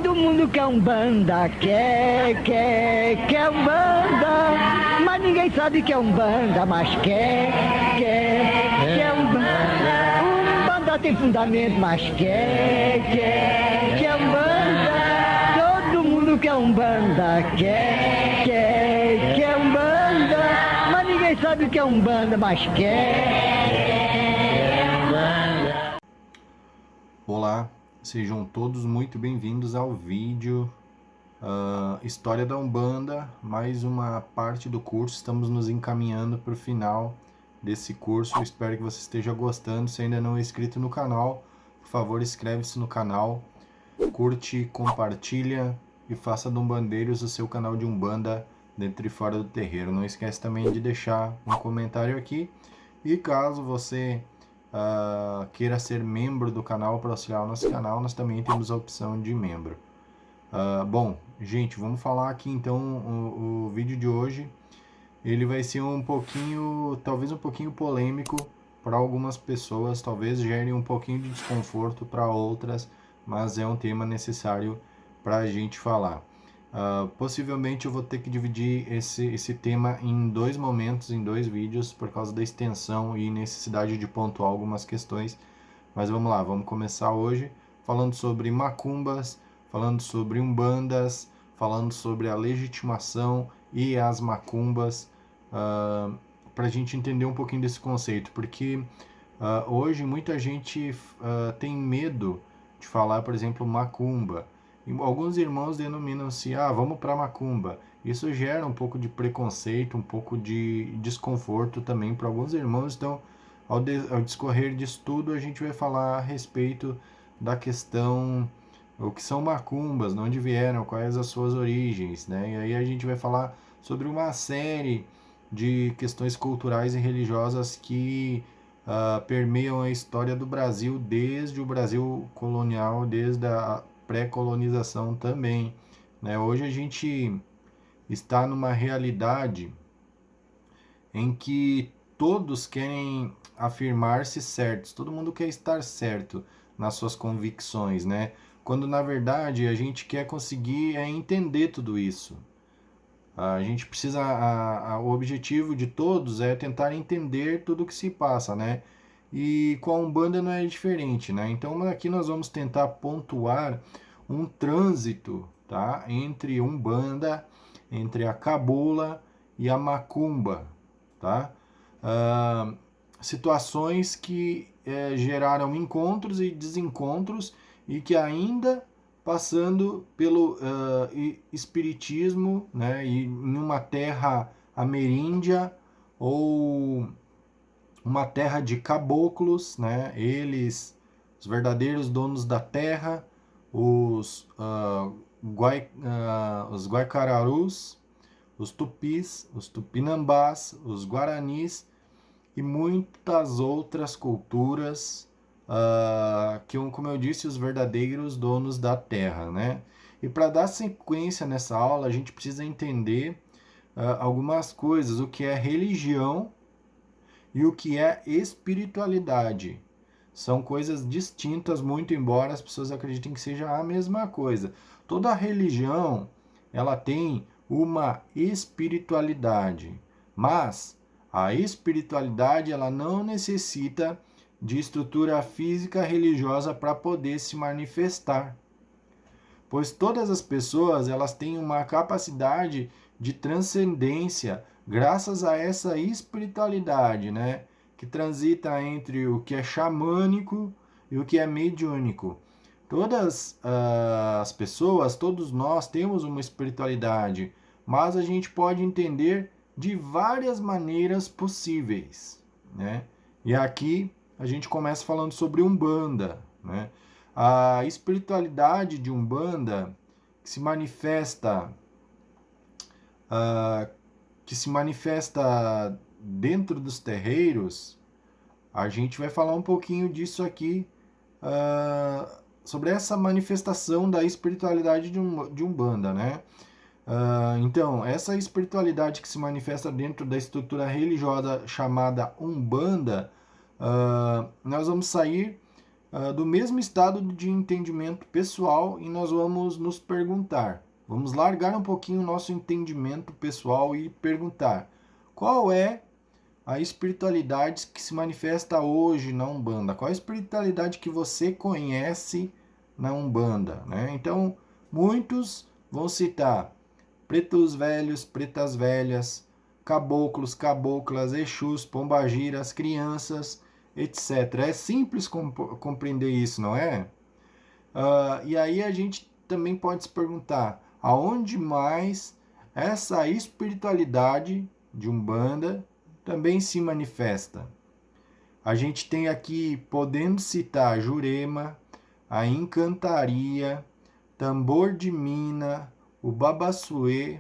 Todo mundo quer um banda, quer um banda, mas ninguém sabe que é um banda, mas quer um banda. Um banda tem fundamento, mas quer um banda. Todo mundo quer um banda, quer um banda, mas ninguém sabe que é um banda, mas quer um banda. Olá, sejam todos muito bem-vindos ao vídeo História da Umbanda, mais uma parte do curso. Estamos nos encaminhando para o final desse curso. Eu espero que você esteja gostando. Se ainda não é inscrito no canal, por favor, inscreve-se no canal, curte, compartilha e faça do Umbandeiros o seu canal de Umbanda dentro e fora do terreiro. Não esquece também de deixar um comentário aqui. E caso você queira ser membro do canal para auxiliar o nosso canal, nós também temos a opção de membro. Bom, gente, vamos falar aqui então. O vídeo de hoje ele vai ser um pouquinho, talvez um pouquinho polêmico para algumas pessoas, talvez gere um pouquinho de desconforto para outras, mas é um tema necessário para a gente falar. Possivelmente eu vou ter que dividir esse tema em dois momentos, em dois vídeos, por causa da extensão e necessidade de pontuar algumas questões. Mas vamos lá, vamos começar hoje falando sobre macumbas, falando sobre umbandas, falando sobre a legitimação e as macumbas, para a gente entender um pouquinho desse conceito, porque hoje muita gente tem medo de falar, por exemplo, macumba. E alguns irmãos denominam-se, vamos para macumba. Isso gera um pouco de preconceito, um pouco de desconforto também para alguns irmãos. Então, ao discorrer disso tudo, a gente vai falar a respeito da questão, o que são macumbas, de onde vieram, quais as suas origens, né? E aí a gente vai falar sobre uma série de questões culturais e religiosas que permeiam a história do Brasil, desde o Brasil colonial, desde a pré-colonização também, né? Hoje a gente está numa realidade em que todos querem afirmar-se certos, todo mundo quer estar certo nas suas convicções, né? Quando na verdade a gente quer conseguir entender tudo isso. A gente precisa, o objetivo de todos é tentar entender tudo o que se passa, né? E com a Umbanda não é diferente, né? Então aqui nós vamos tentar pontuar um trânsito, tá? Entre Umbanda, entre a Cabula e a Macumba, tá? Situações que geraram encontros e desencontros e que ainda passando pelo espiritismo, né? E em uma terra ameríndia ou uma terra de caboclos, né? Eles, os verdadeiros donos da terra, os Guaicararus, os Tupis, os Tupinambás, os Guaranis e muitas outras culturas que, como eu disse, os verdadeiros donos da terra, né? E para dar sequência nessa aula, a gente precisa entender algumas coisas, o que é religião e o que é espiritualidade. São coisas distintas, muito embora as pessoas acreditem que seja a mesma coisa. Toda religião, ela tem uma espiritualidade, mas a espiritualidade ela não necessita de estrutura física religiosa para poder se manifestar. Pois todas as pessoas elas têm uma capacidade de transcendência graças a essa espiritualidade, né? Que transita entre o que é xamânico e o que é mediúnico. Todas as pessoas, todos nós temos uma espiritualidade, mas a gente pode entender de várias maneiras possíveis, né? E aqui a gente começa falando sobre Umbanda, né? A espiritualidade de Umbanda que se manifesta dentro dos terreiros, a gente vai falar um pouquinho disso aqui, sobre essa manifestação da espiritualidade de Umbanda, né? Então, essa espiritualidade que se manifesta dentro da estrutura religiosa chamada Umbanda, nós vamos sair do mesmo estado de entendimento pessoal e nós vamos nos perguntar. Vamos largar um pouquinho o nosso entendimento pessoal e perguntar: qual é a espiritualidade que se manifesta hoje na Umbanda? Qual a espiritualidade que você conhece na Umbanda, né? Então, muitos vão citar pretos velhos, pretas velhas, caboclos, caboclas, exus, pombagiras, crianças, etc. É simples compreender isso, não é? E aí a gente também pode se perguntar aonde mais essa espiritualidade de Umbanda também se manifesta. A gente tem aqui, podendo citar Jurema, a Encantaria, Tambor de Mina, o Babassuê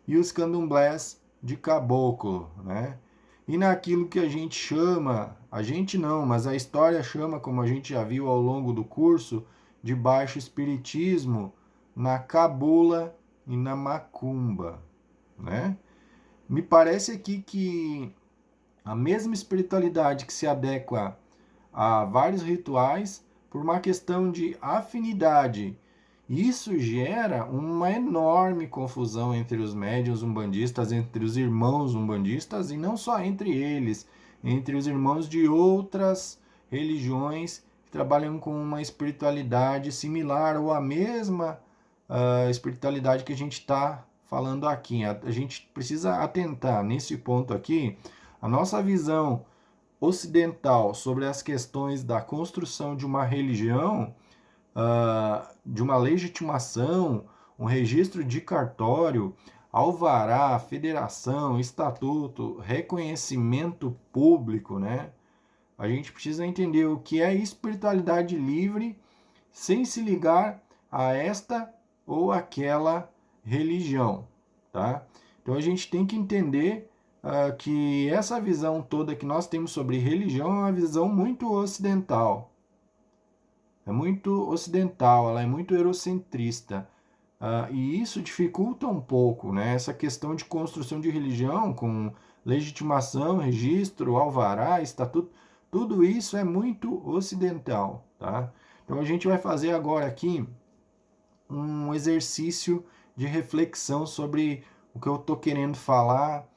e os candomblés de caboclo, né? E naquilo que a gente chama, a gente não, mas a história chama, como a gente já viu ao longo do curso, de baixo espiritismo, na cabula e na macumba, né? Me parece aqui que a mesma espiritualidade que se adequa a vários rituais por uma questão de afinidade. Isso gera uma enorme confusão entre os médiuns umbandistas, entre os irmãos umbandistas, e não só entre eles, entre os irmãos de outras religiões que trabalham com uma espiritualidade similar ou a mesma espiritualidade que a gente está falando aqui. A gente precisa atentar nesse ponto aqui. A nossa visão ocidental sobre as questões da construção de uma religião, de uma legitimação, um registro de cartório, alvará, federação, estatuto, reconhecimento público, né? A gente precisa entender o que é espiritualidade livre sem se ligar a esta ou aquela religião, tá? Então a gente tem que entender que essa visão toda que nós temos sobre religião é uma visão muito ocidental. É muito ocidental, ela é muito eurocentrista. E isso dificulta um pouco, né? Essa questão de construção de religião com legitimação, registro, alvará, estatuto, tudo isso é muito ocidental, tá? Então a gente vai fazer agora aqui um exercício de reflexão sobre o que eu estou querendo falar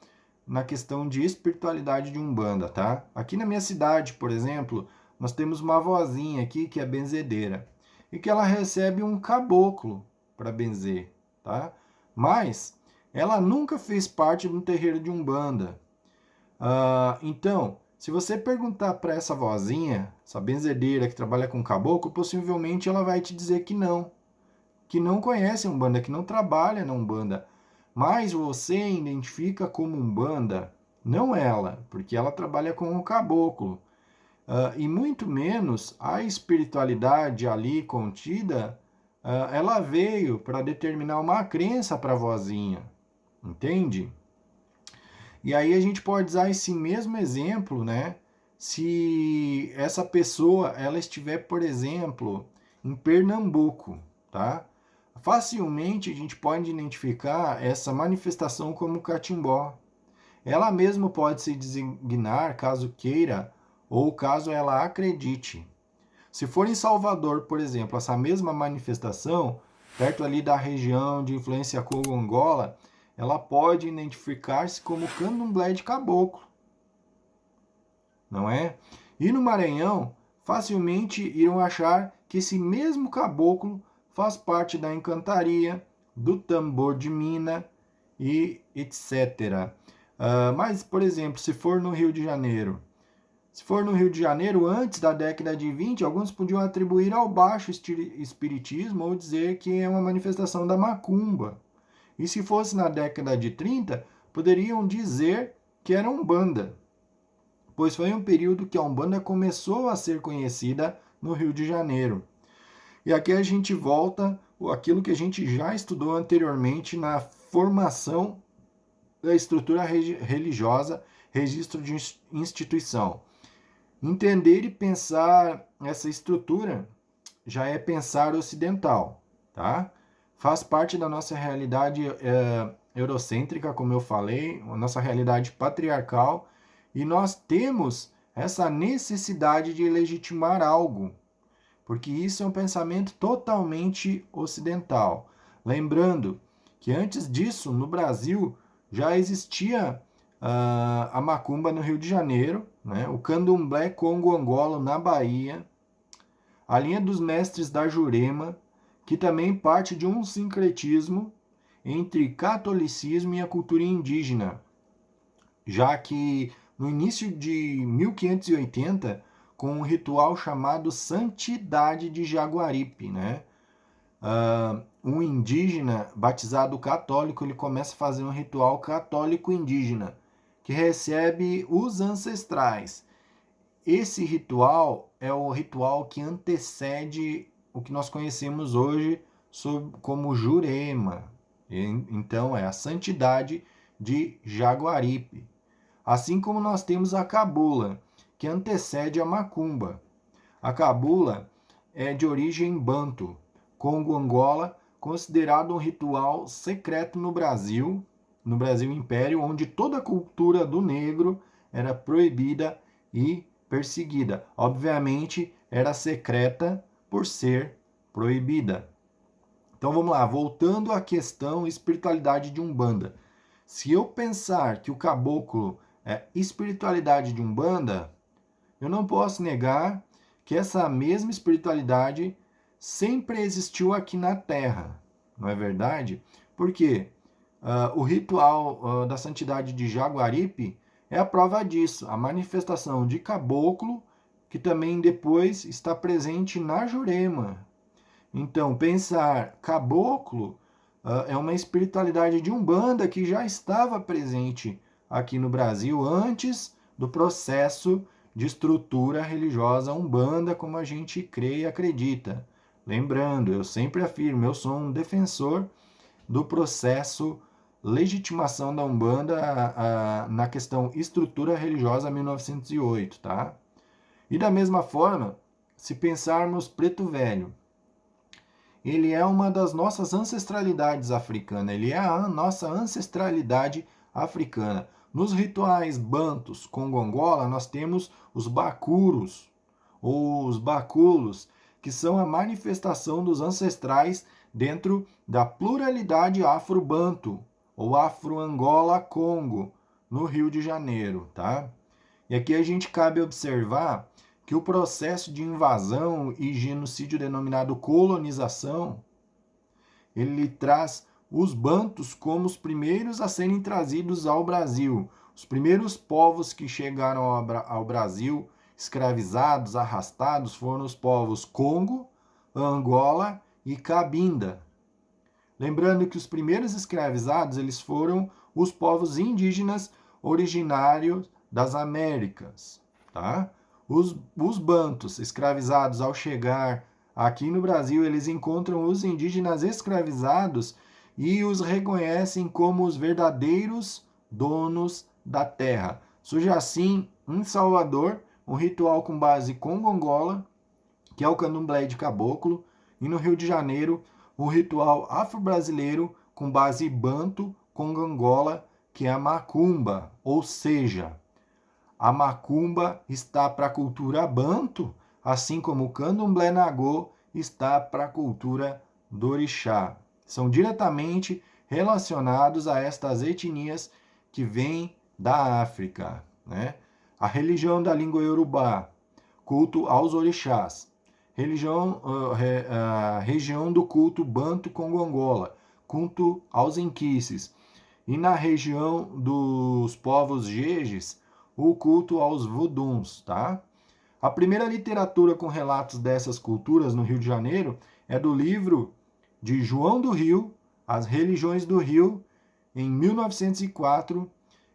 na questão de espiritualidade de Umbanda, tá? Aqui na minha cidade, por exemplo, nós temos uma vozinha aqui que é benzedeira e que ela recebe um caboclo para benzer, tá? Mas ela nunca fez parte de um terreiro de Umbanda. Então, se você perguntar para essa vozinha, essa benzedeira que trabalha com caboclo, possivelmente ela vai te dizer que não conhece Umbanda, que não trabalha na Umbanda. Mas você identifica como Umbanda, não ela, porque ela trabalha com o caboclo. E muito menos a espiritualidade ali contida, ela veio para determinar uma crença para a vozinha, entende? E aí a gente pode usar esse mesmo exemplo, né? Se essa pessoa ela estiver, por exemplo, em Pernambuco, tá? Facilmente a gente pode identificar essa manifestação como catimbó. Ela mesma pode se designar, caso queira, ou caso ela acredite. Se for em Salvador, por exemplo, essa mesma manifestação, perto ali da região de influência congo-angola, ela pode identificar-se como candomblé de caboclo, não é? E no Maranhão, facilmente irão achar que esse mesmo caboclo faz parte da encantaria, do tambor de mina e etc. Mas, por exemplo, se for no Rio de Janeiro, antes da década de 20, alguns podiam atribuir ao baixo espiritismo ou dizer que é uma manifestação da macumba. E se fosse na década de 30, poderiam dizer que era Umbanda, pois foi um período que a Umbanda começou a ser conhecida no Rio de Janeiro. E aqui a gente volta àquilo que a gente já estudou anteriormente na formação da estrutura religiosa, registro de instituição. Entender e pensar essa estrutura já é pensar ocidental, tá? Faz parte da nossa realidade eurocêntrica, como eu falei, a nossa realidade patriarcal, e nós temos essa necessidade de legitimar algo. porque isso é um pensamento totalmente ocidental. Lembrando que antes disso, no Brasil, já existia a macumba no Rio de Janeiro, né? O candomblé Congo-Angola na Bahia, a linha dos mestres da Jurema, que também parte de um sincretismo entre catolicismo e a cultura indígena, já que no início de 1580, com um ritual chamado Santidade de Jaguaripe, né? Um indígena batizado católico, ele começa a fazer um ritual católico indígena, que recebe os ancestrais. Esse ritual é o ritual que antecede o que nós conhecemos hoje como Jurema. Então, é a Santidade de Jaguaripe. Assim como nós temos a cabula, que antecede a macumba. A cabula é de origem banto, Congo-Angola, considerado um ritual secreto no Brasil Império, onde toda a cultura do negro era proibida e perseguida. Obviamente, era secreta por ser proibida. Então vamos lá, voltando à questão espiritualidade de Umbanda. Se eu pensar que o caboclo é espiritualidade de Umbanda, eu não posso negar que essa mesma espiritualidade sempre existiu aqui na Terra, não é verdade? Porque o ritual da santidade de Jaguaripe é a prova disso, a manifestação de caboclo, que também depois está presente na Jurema. Então, pensar caboclo é uma espiritualidade de Umbanda que já estava presente aqui no Brasil antes do processo de estrutura religiosa Umbanda, como a gente crê e acredita. Lembrando, eu sempre afirmo, eu sou um defensor do processo legitimação da Umbanda na questão estrutura religiosa 1908, tá? E da mesma forma, se pensarmos Preto Velho, ele é uma das nossas ancestralidades africanas, ele é a nossa ancestralidade africana. Nos rituais bantos Congo-Angola, nós temos os bacuros, ou os baculos, que são a manifestação dos ancestrais dentro da pluralidade afro-banto, ou afro-Angola-Congo, no Rio de Janeiro, tá? E aqui a gente cabe observar que o processo de invasão e genocídio denominado colonização, ele traz os bantos como os primeiros a serem trazidos ao Brasil. Os primeiros povos que chegaram ao Brasil, escravizados, arrastados, foram os povos Congo, Angola e Cabinda. Lembrando que os primeiros escravizados, eles foram os povos indígenas originários das Américas, tá? Os bantos escravizados, ao chegar aqui no Brasil, eles encontram os indígenas escravizados e os reconhecem como os verdadeiros donos da terra. Surge assim, em Salvador, um ritual com base Congo-Angola, que é o candomblé de caboclo, e no Rio de Janeiro, um ritual afro-brasileiro com base banto, Congo-Angola, que é a macumba, ou seja, a macumba está para a cultura banto, assim como o candomblé nagô está para a cultura do orixá. São diretamente relacionados a estas etnias que vêm da África, né? A religião da língua iorubá, culto aos orixás. Região do culto banto Congo-Angola, culto aos inquices. E na região dos povos jejes, o culto aos voduns, tá? A primeira literatura com relatos dessas culturas no Rio de Janeiro é do livro de João do Rio, As Religiões do Rio, em 1904,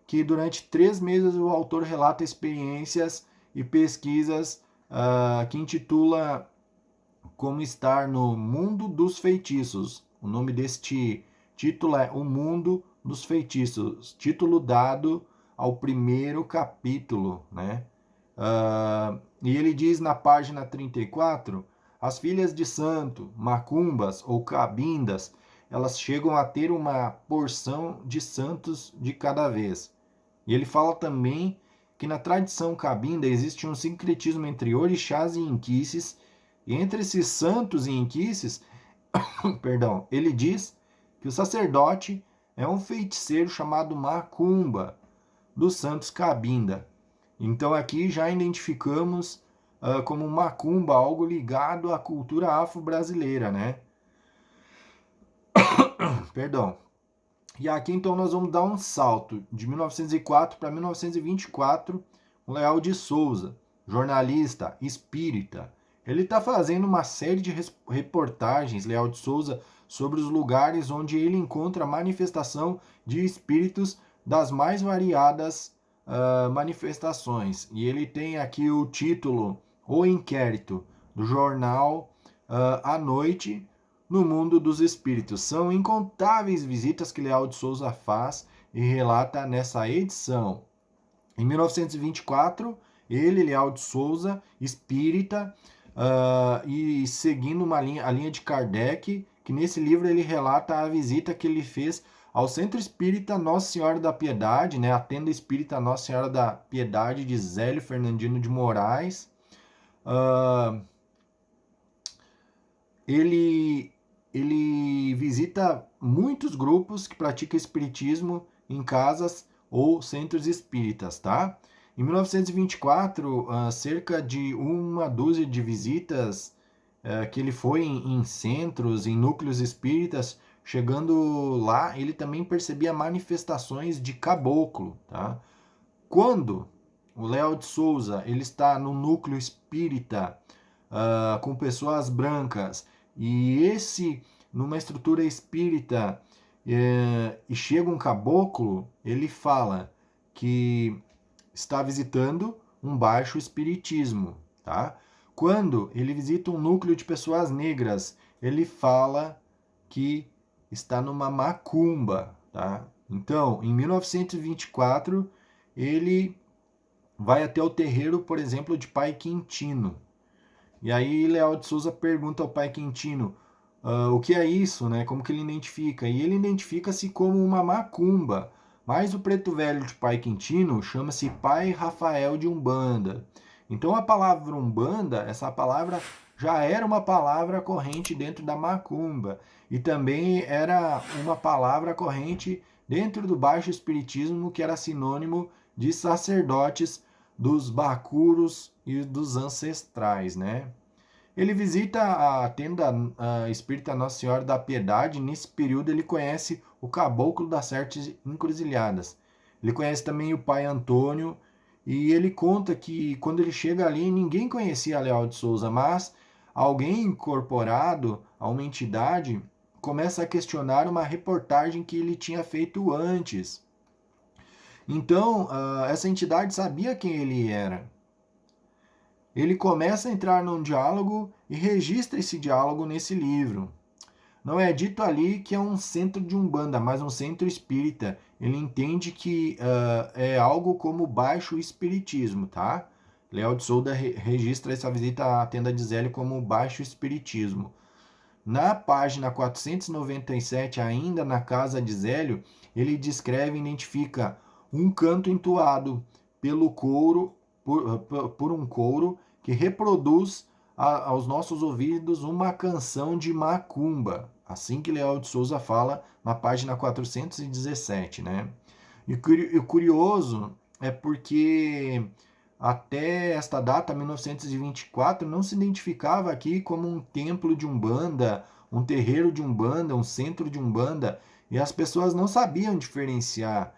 que durante 3 meses o autor relata experiências e pesquisas que intitula Como Estar no Mundo dos Feitiços. O nome deste título é O Mundo dos Feitiços, título dado ao primeiro capítulo, né? E ele diz na página 34, as filhas de santo, macumbas ou cabindas, elas chegam a ter uma porção de santos de cada vez. E ele fala também que na tradição cabinda existe um sincretismo entre orixás e inquices, E entre esses santos e inquices, perdão, ele diz que o sacerdote é um feiticeiro chamado Macumba, dos santos Cabinda. Então aqui já identificamos como Macumba algo ligado à cultura afro-brasileira, né? Perdão. E aqui então nós vamos dar um salto de 1904 para 1924, o Leal de Souza, jornalista espírita. Ele está fazendo uma série de reportagens, Leal de Souza, sobre os lugares onde ele encontra manifestação de espíritos das mais variadas manifestações. E ele tem aqui o título O Inquérito, do jornal À Noite, no mundo dos espíritos. São incontáveis visitas que Leal de Souza faz e relata nessa edição. Em 1924, ele, Leal de Souza, espírita, e seguindo a linha de Kardec, que nesse livro ele relata a visita que ele fez ao Centro Espírita Nossa Senhora da Piedade, né, a tenda espírita Nossa Senhora da Piedade de Zélio Fernandino de Moraes. Ele visita muitos grupos que praticam espiritismo em casas ou centros espíritas, tá? Em 1924, cerca de uma dúzia de visitas que ele foi em centros, em núcleos espíritas. Chegando lá, ele também percebia manifestações de caboclo, tá? Quando o Leal de Souza ele está no núcleo espírita com pessoas brancas e numa estrutura espírita e chega um caboclo, ele fala que está visitando um baixo espiritismo, tá? Quando ele visita um núcleo de pessoas negras, ele fala que está numa macumba, tá? Então, em 1924, ele vai até o terreiro, por exemplo, de Pai Quintino. E aí Leal de Souza pergunta ao Pai Quintino o que é isso, né? Como que ele identifica? E ele identifica-se como uma macumba. Mas o preto velho de Pai Quintino chama-se Pai Rafael de Umbanda. Então a palavra Umbanda, essa palavra já era uma palavra corrente dentro da macumba. E também era uma palavra corrente dentro do baixo espiritismo, que era sinônimo de sacerdotes dos bacuros e dos ancestrais, né? Ele visita a tenda espírita Nossa Senhora da Piedade. Nesse período ele conhece o caboclo das Sete Encruzilhadas. Ele conhece também o pai Antônio e ele conta que quando ele chega ali ninguém conhecia Leal de Souza, mas alguém incorporado a uma entidade começa a questionar uma reportagem que ele tinha feito antes. Então, essa entidade sabia quem ele era. Ele começa a entrar num diálogo e registra esse diálogo nesse livro. Não é dito ali que é um centro de Umbanda, mas um centro espírita. Ele entende que é algo como baixo espiritismo, tá? Leal de Souza registra essa visita à tenda de Zélio como baixo espiritismo. Na página 497, ainda na casa de Zélio, ele descreve e identifica um canto entoado pelo coro, por um coro que reproduz aos nossos ouvidos uma canção de macumba, assim que Leal de Souza fala na página 417, né? E o curioso é porque até esta data, 1924, não se identificava aqui como um templo de Umbanda, um terreiro de Umbanda, um centro de Umbanda, e as pessoas não sabiam diferenciar.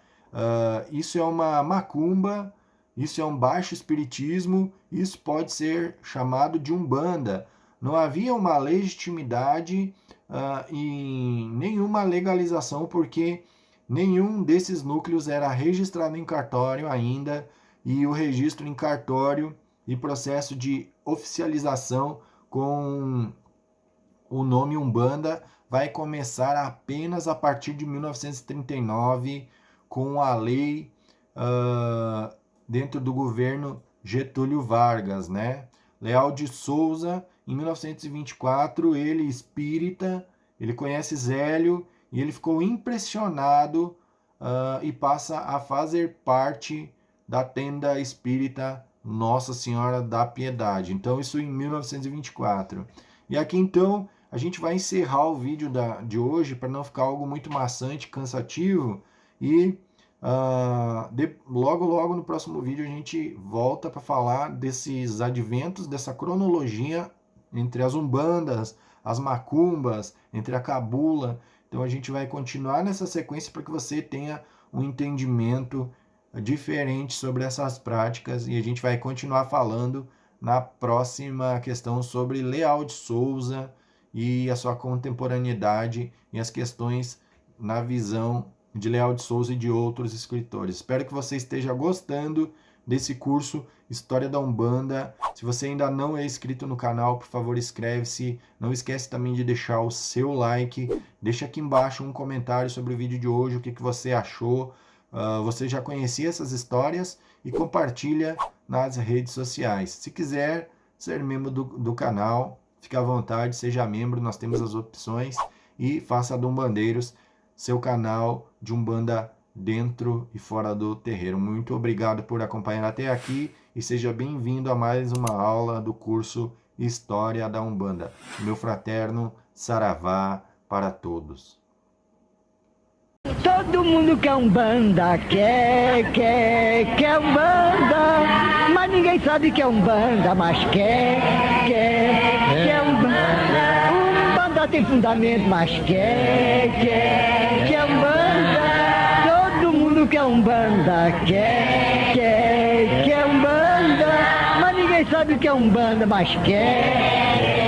Isso é uma macumba, isso é um baixo espiritismo, isso pode ser chamado de Umbanda. Não havia uma legitimidade e nenhuma legalização, porque nenhum desses núcleos era registrado em cartório ainda, e o registro em cartório e processo de oficialização com o nome Umbanda vai começar apenas a partir de 1939, com a lei dentro do governo Getúlio Vargas, né? Leal de Souza, em 1924, ele espírita, ele conhece Zélio e ele ficou impressionado e passa a fazer parte da tenda espírita Nossa Senhora da Piedade. Então, isso em 1924. E aqui, então, a gente vai encerrar o vídeo de hoje para não ficar algo muito maçante, cansativo. E logo, logo no próximo vídeo a gente volta para falar desses adventos, dessa cronologia entre as umbandas, as macumbas, entre a cabula. Então, a gente vai continuar nessa sequência para que você tenha um entendimento diferente sobre essas práticas, e a gente vai continuar falando na próxima questão sobre Leal de Souza e a sua contemporaneidade e as questões na visão de Leal de Souza e de outros escritores. Espero que você esteja gostando desse curso História da Umbanda. Se você ainda não é inscrito no canal, por favor, inscreve-se. Não esquece também de deixar o seu like. Deixa aqui embaixo um comentário sobre o vídeo de hoje, o que você achou. Você já conhecia essas histórias, e compartilha nas redes sociais. Se quiser ser membro do canal, fique à vontade, seja membro, nós temos as opções, e faça da Umbandeiros seu canal de Umbanda dentro e fora do terreiro. Muito obrigado por acompanhar até aqui e seja bem-vindo a mais uma aula do curso História da Umbanda. Meu fraterno saravá para todos. Todo mundo quer Umbanda, quer Umbanda, mas ninguém sabe que é Umbanda, mas quer Umbanda. Umbanda tem fundamento, mas quer Umbanda. Todo mundo quer Umbanda, quer Umbanda, mas ninguém sabe que é Umbanda, mas quer